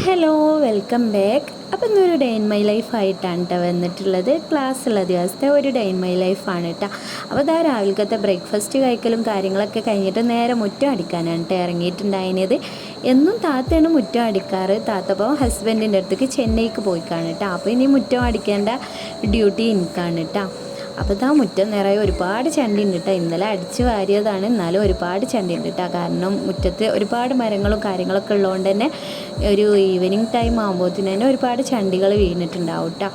Hello, welcome back. അപ്പോൾ ഇന്നൊരു day in my life ആയിട്ടാണ് കേട്ടോ വന്നിട്ടുള്ളത്. ക്ലാസ്സുള്ള ദിവസത്തെ ഒരു ഡേ ഇൻ മൈ ലൈഫാണ് കേട്ടോ. അപ്പോൾ ഇതാ രാവിലത്തെ ബ്രേക്ക്ഫാസ്റ്റ് കഴിക്കലും കാര്യങ്ങളൊക്കെ കഴിഞ്ഞിട്ട് നേരെ മുറ്റം അടിക്കാനാണ് കേട്ടോ ഇറങ്ങിയിട്ടുണ്ടായിരുന്നത്. എന്നും താത്തയാണ് മുറ്റം അടിക്കാറ്. താത്ത അപ്പോൾ ഹസ്ബൻഡിൻ്റെ അടുത്തേക്ക് ചെന്നൈക്ക് പോയിക്കാണ് കേട്ടോ. അപ്പോൾ ഇനി മുറ്റം അടിക്കേണ്ട ഡ്യൂട്ടി എനിക്കാണ് കേട്ടോ. അപ്പോൾ ഇതാ മുറ്റം നിറയെ ഒരുപാട് ചണ്ടി ഉണ്ട് കേട്ടോ. ഇന്നലെ അടിച്ച് വാരിയതാണ്, എന്നാലും ഒരുപാട് ചണ്ടി ഉണ്ട് കേട്ടോ. കാരണം മുറ്റത്ത് ഒരുപാട് മരങ്ങളും കാര്യങ്ങളൊക്കെ ഉള്ളതുകൊണ്ട് തന്നെ ഒരു ഈവനിങ് ടൈം ആകുമ്പോഴത്തേന് തന്നെ ഒരുപാട് ചണ്ടികൾ വീണിട്ടുണ്ടാവും കേട്ടോ.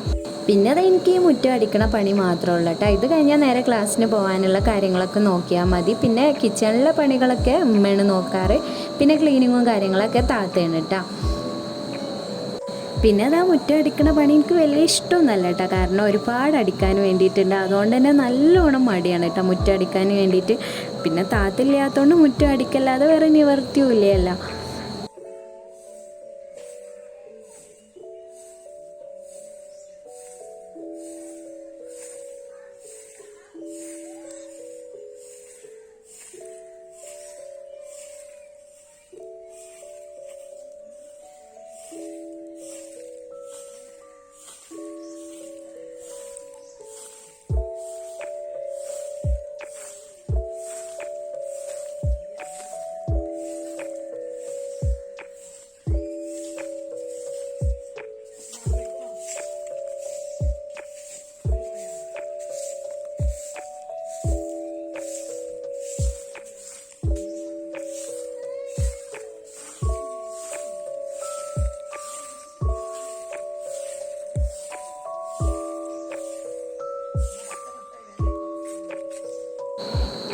പിന്നെ അത് എനിക്ക് ഈ മുറ്റം അടിക്കണ പണി മാത്രമേ ഉള്ളൂ കേട്ടോ. ഇത് കഴിഞ്ഞാൽ നേരെ ക്ലാസ്സിന് പോകാനുള്ള കാര്യങ്ങളൊക്കെ നോക്കിയാൽ മതി. പിന്നെ കിച്ചണിലെ പണികളൊക്കെ ഉമ്മയാണ് നോക്കാറ്. പിന്നെ ക്ലീനിങ്ങും കാര്യങ്ങളൊക്കെ താത്തയാണ് കേട്ടോ. പിന്നെ അത് ആ മുറ്റം അടിക്കണ പണി എനിക്ക് വലിയ ഇഷ്ടമൊന്നുമല്ല കേട്ടോ. കാരണം ഒരുപാട് അടിക്കാൻ വേണ്ടിയിട്ടുണ്ട്. അതുകൊണ്ട് തന്നെ നല്ലോണം മടിയാണ് കേട്ടോ മുറ്റം അടിക്കാൻ വേണ്ടിയിട്ട്. പിന്നെ താത്തില്ലാത്തതുകൊണ്ട് മുറ്റം അടിക്കല്ലാതെ വേറെ നിവർത്തിയും ഇല്ലയല്ല.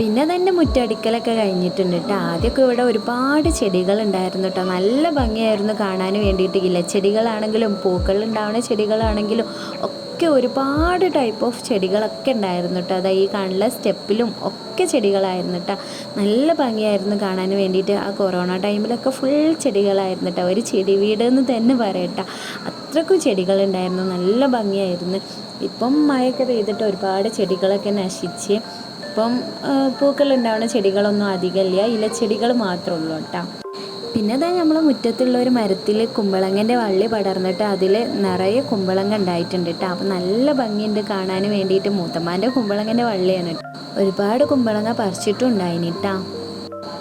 പിന്നെ തന്നെ മുറ്റടിക്കലൊക്കെ കഴിഞ്ഞിട്ടുണ്ട് കേട്ടോ. ആദ്യമൊക്കെ ഇവിടെ ഒരുപാട് ചെടികളുണ്ടായിരുന്നു കേട്ടോ. നല്ല ഭംഗിയായിരുന്നു കാണാൻ വേണ്ടിയിട്ട്. ഇലച്ചെടികളാണെങ്കിലും പൂക്കളുണ്ടാവുന്ന ചെടികളാണെങ്കിലും ഒക്കെ ഒരുപാട് ടൈപ്പ് ഓഫ് ചെടികളൊക്കെ ഉണ്ടായിരുന്നു കേട്ടോ. അതാ ഈ കാണുന്ന സ്റ്റെപ്പിലും ഒക്കെ ചെടികളായിരുന്നു കേട്ടോ. നല്ല ഭംഗിയായിരുന്നു കാണാൻ വേണ്ടിയിട്ട്. ആ കൊറോണ ടൈമിലൊക്കെ ഫുൾ ചെടികളായിരുന്നു കേട്ടോ. ഒരു ചെടി വീട് എന്ന് തന്നെ പറയട്ടോ. അത്രക്കും ചെടികളുണ്ടായിരുന്നു, നല്ല ഭംഗിയായിരുന്നു. ഇപ്പം മഴയൊക്കെ പെയ്തിട്ട് ഒരുപാട് ചെടികളൊക്കെ നശിച്ച് ഇപ്പം പൂക്കളുണ്ടാവുന്ന ചെടികളൊന്നും അധികമില്ല, ഇലച്ചെടികൾ മാത്രമേ ഉള്ളൂ കേട്ടോ. പിന്നെ അതാ നമ്മളെ മുറ്റത്തുള്ള ഒരു മരത്തിൽ കുമ്പളങ്ങൻ്റെ വള്ളി പടർന്നിട്ട് അതിൽ നിറയെ കുമ്പളങ്ങ ഉണ്ടായിട്ടുണ്ട് കേട്ടോ. അപ്പം നല്ല ഭംഗിയുണ്ട് കാണാൻ വേണ്ടിയിട്ട്. മൂത്തമ്മാൻ്റെ കുമ്പളങ്ങൻ്റെ വള്ളിയാണ് കേട്ടോ. ഒരുപാട് കുമ്പളങ്ങ പറിച്ചിട്ടും ഉണ്ടായിന് കേട്ടോ.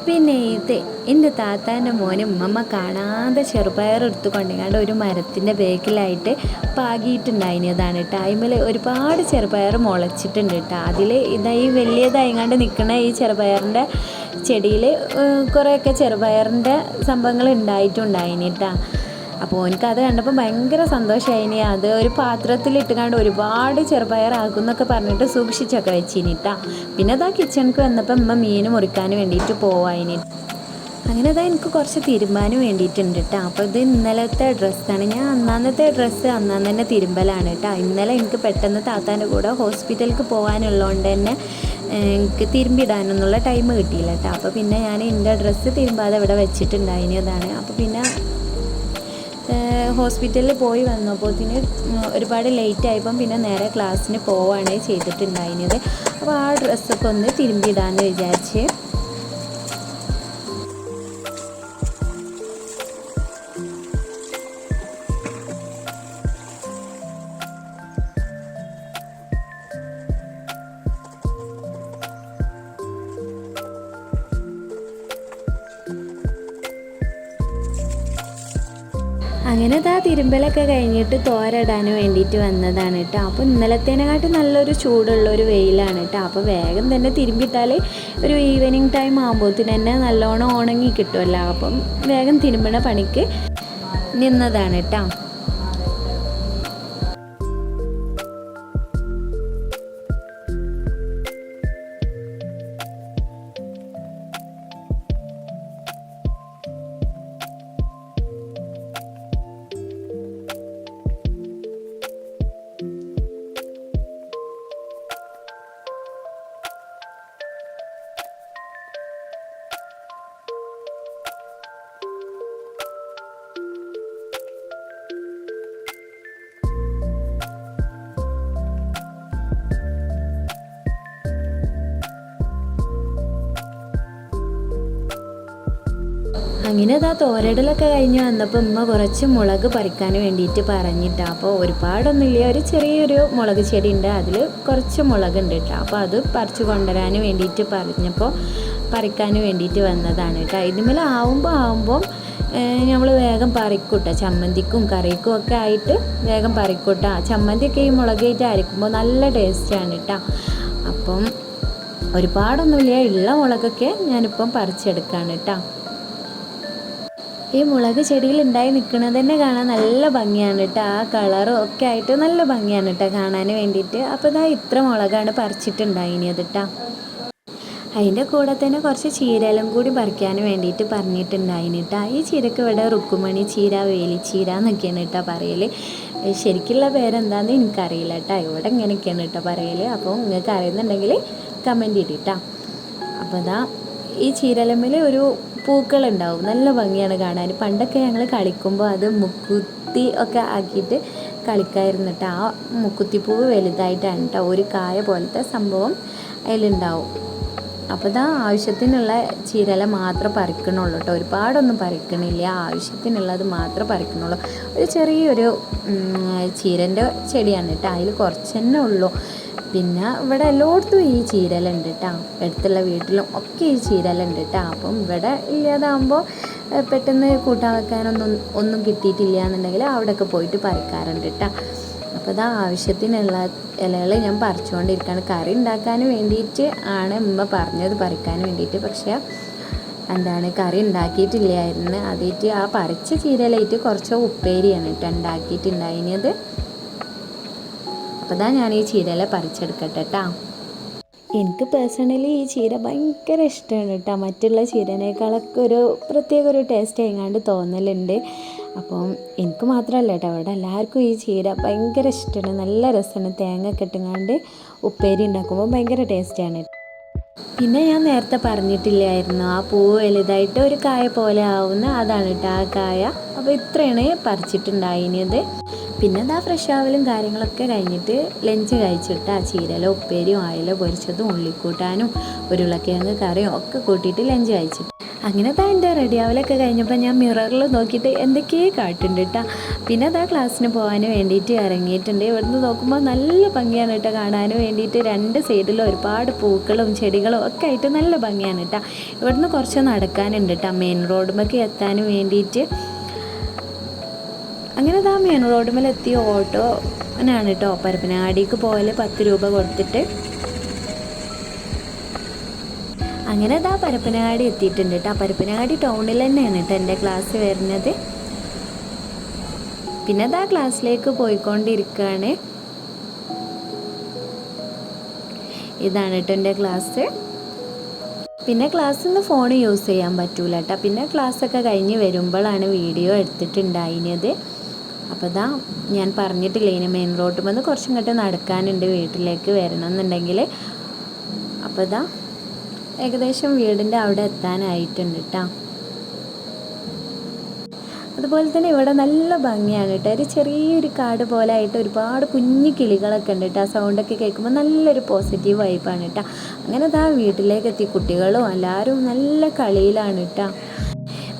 പിന്നെ ഇത് എൻ്റെ താത്താൻ്റെ മോന് ഉമ്മമ്മ കാണാതെ ചെറുപയർ എടുത്ത് കൊണ്ടുങ്ങാണ്ട് ഒരു മരത്തിൻ്റെ ബേക്കിലായിട്ട് പാകിയിട്ടുണ്ടായിരുന്നതാണ് കേട്ടോ. അതിന്മേൽ ഒരുപാട് ചെറുപയർ മുളച്ചിട്ടുണ്ട് കേട്ടോ. അതിൽ ഇതായി വലിയതായിങ്ങാണ്ട് നിൽക്കുന്ന ഈ ചെറുപയറിൻ്റെ ചെടിയിൽ കുറേയൊക്കെ ചെറുപയറിൻ്റെ സംഭവങ്ങൾ ഉണ്ടായിട്ടുണ്ടായിന് കേട്ടോ. അപ്പോൾ എനിക്കത് കണ്ടപ്പോൾ ഭയങ്കര സന്തോഷമായിനി. അത് ഒരു പാത്രത്തിലിട്ടുകൊണ്ട് ഒരുപാട് ചെറുപയറാക്കുന്നൊക്കെ പറഞ്ഞിട്ട് സൂക്ഷിച്ചൊക്കെ വെച്ചിനിട്ടാ. പിന്നെ അതാ കിച്ചണിക്ക് വന്നപ്പോൾ അമ്മ മീൻ മുറിക്കാൻ വേണ്ടിയിട്ട് പോവായിനി. അങ്ങനെ അതാ എനിക്ക് കുറച്ച് തിരുമ്പാനും വേണ്ടിയിട്ടുണ്ട് കേട്ടോ. അപ്പോൾ ഇത് ഇന്നലത്തെ ഡ്രസ്സാണ്. ഞാൻ അന്നന്നത്തെ ഡ്രസ്സ് അന്നാന്ന് തന്നെ തിരുമ്പലാണ് കേട്ടോ. ഇന്നലെ എനിക്ക് പെട്ടെന്ന് താത്താൻ്റെ കൂടെ ഹോസ്പിറ്റലിലേക്ക് പോകാനുള്ളതുകൊണ്ട് തന്നെ എനിക്ക് തിരുമ്പിടാനൊന്നുള്ള ടൈം കിട്ടിയില്ല കേട്ടോ. അപ്പോൾ പിന്നെ ഞാൻ എൻ്റെ ഡ്രസ്സ് തിരുമ്പാതെ ഇവിടെ വെച്ചിട്ടുണ്ടായിരുന്നതാണ്. അപ്പോൾ പിന്നെ ഹോസ്പിറ്റലിൽ പോയി വന്നപ്പോഴത്തേന് ഒരുപാട് ലേറ്റ് ആയപ്പം പിന്നെ നേരെ ക്ലാസ്സിന് പോവുകയാണ് ചെയ്തിട്ടുണ്ടായിരുന്നത്. അപ്പോൾ ആ ഡ്രസ്സൊക്കെ ഒന്ന് തിരുമ്പിടാമെന്ന് വിചാരിച്ച്. അങ്ങനെ ഇതാ തിരുമ്പലൊക്കെ കഴിഞ്ഞിട്ട് തോരയിടാൻ വേണ്ടിയിട്ട് വന്നതാണ് കേട്ടോ. അപ്പോൾ ഇന്നലത്തേനെക്കാട്ടും നല്ലൊരു ചൂടുള്ളൊരു വെയിലാണ് കേട്ടോ. അപ്പോൾ വേഗം തന്നെ തിരുമ്പിട്ടാൽ ഒരു ഈവനിങ് ടൈം ആകുമ്പോഴത്തേന് തന്നെ നല്ലോണം ഉണങ്ങി കിട്ടുമല്ലോ. അപ്പം വേഗം തിരുമ്പണ പണിക്ക് നിന്നതാണ് കേട്ടോ. അങ്ങനെ അതാ തോരയിടലൊക്കെ കഴിഞ്ഞ് വന്നപ്പോൾ ഉമ്മ കുറച്ച് മുളക് പറിക്കാൻ വേണ്ടിയിട്ട് പറഞ്ഞിട്ടാണ്. അപ്പോൾ ഒരുപാടൊന്നുമില്ല, ഒരു ചെറിയൊരു മുളക് ചെടി ഉണ്ട്, അതിൽ കുറച്ച് മുളകുണ്ട് കേട്ടോ. അപ്പോൾ അത് പറിച്ച് കൊണ്ടുവരാൻ വേണ്ടിയിട്ട് പറഞ്ഞപ്പോൾ പറിക്കാൻ വേണ്ടിയിട്ട് വന്നതാണ് കേട്ടോ. ഇതിന്മേൽ ആവുമ്പോൾ നമ്മൾ വേഗം പറിക്കൂട്ട, ചമ്മന്തിക്കും കറിക്കും ഒക്കെ ആയിട്ട് വേഗം പറിക്കൂട്ട. ചമ്മന്തിയൊക്കെ ഈ മുളകായിട്ട് അരക്കുമ്പോൾ നല്ല ടേസ്റ്റാണ് കേട്ടോ. അപ്പം ഒരുപാടൊന്നുമില്ല, ഉള്ള മുളകൊക്കെ ഞാനിപ്പം പറിച്ചെടുക്കുകയാണ് കേട്ടോ. ഈ മുളക് ചെടിയിൽ ഉണ്ടായി നിൽക്കുന്നത് തന്നെ കാണാൻ നല്ല ഭംഗിയാണ് കേട്ടോ. ആ കളറും ഒക്കെ ആയിട്ട് നല്ല ഭംഗിയാണ് കേട്ടോ കാണാൻ വേണ്ടിയിട്ട്. അപ്പോൾ ഇതാ ഇത്ര മുളകാണ് പറിച്ചിട്ടുണ്ടായിനിയത് കേട്ടോ. അതിൻ്റെ കൂടെ തന്നെ കുറച്ച് ചീരലും കൂടി പറിക്കാൻ വേണ്ടിയിട്ട് പറഞ്ഞിട്ടുണ്ടായിന് കേട്ടോ. ഈ ചീരക്ക് ഇവിടെ റുക്കുമണി ചീര, വേലിച്ചീര എന്നൊക്കെയാണ് കേട്ടോ പറയൽ. ശരിക്കുള്ള പേരെന്താണെന്ന് എനിക്കറിയില്ല കേട്ടോ. ഇവിടെ ഇങ്ങനെയൊക്കെയാണ് കേട്ടോ പറയൽ. അപ്പോൾ നിങ്ങൾക്ക് അറിയുന്നുണ്ടെങ്കിൽ കമൻറ്റ് ഇട്ടിട്ടാ. അപ്പോൾ ഇതാ ഈ ചീരലമ്മൽ ഒരു പൂക്കളുണ്ടാവും, നല്ല ഭംഗിയാണ് കാണാൻ. പണ്ടൊക്കെ ഞങ്ങൾ കളിക്കുമ്പോൾ അത് മുക്കുത്തി ഒക്കെ ആക്കിയിട്ട് കളിക്കായിരുന്നു കേട്ടോ. ആ മുക്കുത്തിപ്പൂവ് വലുതായിട്ടാണ് കേട്ടോ, ഒരു കായ പോലത്തെ സംഭവം അതിലുണ്ടാവും. അപ്പോൾ ഇതാ ആവശ്യത്തിനുള്ള ചീരല മാത്രം പറിക്കണുള്ളൂ കേട്ടോ, ഒരുപാടൊന്നും പറിക്കണില്ല, ആവശ്യത്തിനുള്ളത് മാത്രം പറിക്കണുള്ളൂ. ഒരു ചെറിയൊരു ചീരൻ്റെ ചെടിയാണ് കേട്ടോ, അതിൽ കുറച്ച് തന്നെ ഉള്ളൂ. പിന്നെ ഇവിടെ എല്ലായിടത്തും ഈ ചീരലുണ്ട് കേട്ടോ, അടുത്തുള്ള വീട്ടിലും ഒക്കെ ഈ ചീരലുണ്ട് കേട്ടോ. അപ്പം ഇവിടെ ഇല്ലാതാകുമ്പോൾ പെട്ടെന്ന് കൂട്ടാൻ ഒന്നും കിട്ടിയിട്ടില്ല എന്നുണ്ടെങ്കിൽ അവിടെയൊക്കെ പോയിട്ട് പറിക്കാറുണ്ട് കേട്ടോ. അപ്പോൾ ഇതാ ആവശ്യത്തിനുള്ള ഇലകൾ ഞാൻ പറിച്ചുകൊണ്ടിരിക്കുകയാണ്. കറി ഉണ്ടാക്കാൻ വേണ്ടിയിട്ട് ആണ് ഉമ്മ പറഞ്ഞത് പറിക്കാൻ വേണ്ടിയിട്ട്. പക്ഷേ കറി ഉണ്ടാക്കിയിട്ടില്ലായിരുന്നു. അതിട്ട് ആ പറിച്ച ചീരയിലായിട്ട് കുറച്ച് ഉപ്പേരിയാണ് കേട്ടോ ഉണ്ടാക്കിയിട്ടുണ്ടായിരുന്നത്. അപ്പോൾ ഇതാ ഞാൻ ഈ ചീരയില പറിച്ചെടുക്കട്ടെ കേട്ടോ. എനിക്ക് പേഴ്സണലി ഈ ചീര ഭയങ്കര ഇഷ്ടമാണ് കേട്ടോ. മറ്റുള്ള ചീരനേക്കാളൊക്കെ ഒരു പ്രത്യേക ഒരു ടേസ്റ്റ് എങ്ങാണ്ട് തോന്നലുണ്ട്. അപ്പം എനിക്ക് മാത്രമല്ല കേട്ടോ, അവിടെ എല്ലാവർക്കും ഈ ചീര ഭയങ്കര ഇഷ്ടമാണ്, നല്ല രസമാണ്. തേങ്ങ ഒക്കെ ഇട്ടുങ്ങാണ്ട് ഉപ്പേരി ഉണ്ടാക്കുമ്പോൾ ഭയങ്കര ടേസ്റ്റാണ്. പിന്നെ ഞാൻ നേരത്തെ പറഞ്ഞിട്ടില്ലായിരുന്നു, ആ പൂവ് വലുതായിട്ട് ഒരു കായ പോലെ ആവുന്ന അതാണ് കേട്ടോ ആ കായ. അപ്പോൾ ഇത്രയാണ് പറിച്ചിട്ടുണ്ടായിരുന്നത്. പിന്നെ എന്താ ഫ്രഷ് ആവലും കാര്യങ്ങളൊക്കെ കഴിഞ്ഞിട്ട് ലഞ്ച് കഴിച്ചിട്ട് ആ ചീരലോ ഉപ്പേരിയും അയല പൊരിച്ചതും ഉള്ളിക്കൂട്ടാനും ഉരുളക്കിഴങ്ങ് കറിയും ഒക്കെ കൂട്ടിയിട്ട് ലഞ്ച് കഴിച്ചിട്ട് അങ്ങനെ എൻ്റെ റെഡി ആവലൊക്കെ കഴിഞ്ഞപ്പോൾ ഞാൻ മിററിൽ നോക്കിയിട്ട് എന്തൊക്കെയോ കാട്ടുണ്ട് കേട്ടോ. പിന്നെ അതാ ക്ലാസ്സിന് പോകാൻ വേണ്ടിയിട്ട് ഇറങ്ങിയിട്ടുണ്ട്. ഇവിടുന്ന് നോക്കുമ്പോൾ നല്ല ഭംഗിയാണ് കേട്ടോ കാണാൻ വേണ്ടിയിട്ട്. രണ്ട് സൈഡിലും ഒരുപാട് പൂക്കളും ചെടികളും ഒക്കെ ആയിട്ട് നല്ല ഭംഗിയാണ് കേട്ടോ. ഇവിടുന്ന് കുറച്ച് നടക്കാനുണ്ട് കേട്ടോ മെയിൻ റോഡുമൊക്കെ എത്താൻ വേണ്ടിയിട്ട്. അങ്ങനെ ഇതാ മെയിൻ റോഡുമേലെത്തിയ ഓട്ടോ ആണ് കേട്ടോ. പരപ്പനങ്ങാടിക്ക് പോയാൽ 10 രൂപ കൊടുത്തിട്ട്. അങ്ങനെ ഇതാ പരപ്പനങ്ങാടി എത്തിയിട്ടുണ്ട് കേട്ടോ. പരപ്പനങ്ങാടി ടൗണിൽ തന്നെയാണ് കേട്ടോ എൻ്റെ ക്ലാസ് വരുന്നത്. പിന്നെ ഇതാ ക്ലാസ്സിലേക്ക് പോയിക്കൊണ്ടിരിക്കുകയാണ്. ഇതാണ് കേട്ടോ എൻ്റെ ക്ലാസ്. പിന്നെ ക്ലാസ്സിൽ നിന്ന് ഫോൺ യൂസ് ചെയ്യാൻ പറ്റൂല കേട്ടോ. പിന്നെ ക്ലാസ്സൊക്കെ കഴിഞ്ഞ് വരുമ്പോഴാണ് വീഡിയോ എടുത്തിട്ടുണ്ടായിരുന്നത്. അപ്പോൾ ഇതാ ഞാൻ പറഞ്ഞിട്ടില്ല, ഇനി മെയിൻ റോഡിൽ വന്ന് കുറച്ചും ഇങ്ങോട്ട് നടക്കാനുണ്ട് വീട്ടിലേക്ക് വരണം എന്നുണ്ടെങ്കിൽ. അപ്പോൾ ഇതാ ഏകദേശം വീടിൻ്റെ അവിടെ എത്താനായിട്ടുണ്ട് കേട്ടോ. അതുപോലെ തന്നെ ഇവിടെ നല്ല ഭംഗിയാണ് കേട്ടോ. ഒരു ചെറിയൊരു കാട് പോലെ ആയിട്ട് ഒരുപാട് കുഞ്ഞു കിളികളൊക്കെ ഉണ്ട് കേട്ടോ. ആ സൗണ്ടൊക്കെ കേൾക്കുമ്പോൾ നല്ലൊരു പോസിറ്റീവ് വൈബാണ് കേട്ടോ. അങ്ങനെ ഇതാ വീട്ടിലേക്ക് എത്തി, കുട്ടികളും എല്ലാവരും നല്ല കളിയിലാണ് കേട്ടോ.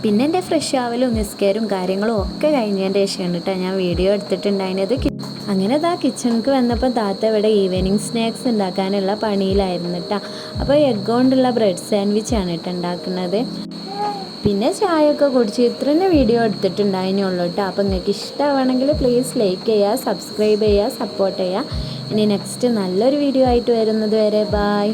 പിന്നെ എൻ്റെ ഫ്രഷ് ആവലും നിസ്കാരവും കാര്യങ്ങളും ഒക്കെ കഴിഞ്ഞതിൻ്റെ ശേഷമാണ് കേട്ടോ ഞാൻ വീഡിയോ എടുത്തിട്ടുണ്ടായിരുന്നത്. അങ്ങനെ ഇതാ കിച്ചണിക്ക് വന്നപ്പോൾ താത്ത ഇവിടെ ഈവനിങ് സ്നാക്സ് ഉണ്ടാക്കാനുള്ള പണിയിലായിരുന്നു കേട്ടോ. അപ്പോൾ എഗ് കൊണ്ടുള്ള ബ്രെഡ് സാൻഡ്വിച്ചാണ് കേട്ടോ ഉണ്ടാക്കുന്നത്. പിന്നെ ചായയൊക്കെ കുടിച്ച് ഇത്ര തന്നെ വീഡിയോ എടുത്തിട്ടുണ്ടായിരുന്നുള്ളൂ കേട്ടോ. അപ്പോൾ നിങ്ങൾക്ക് ഇഷ്ടമാണെങ്കിൽ പ്ലീസ് ലൈക്ക് ചെയ്യുക, സബ്സ്ക്രൈബ് ചെയ്യുക, സപ്പോർട്ട് ചെയ്യുക. ഇനി നെക്സ്റ്റ് നല്ലൊരു വീഡിയോ ആയിട്ട് വരുന്നത് വരെ ബായ്.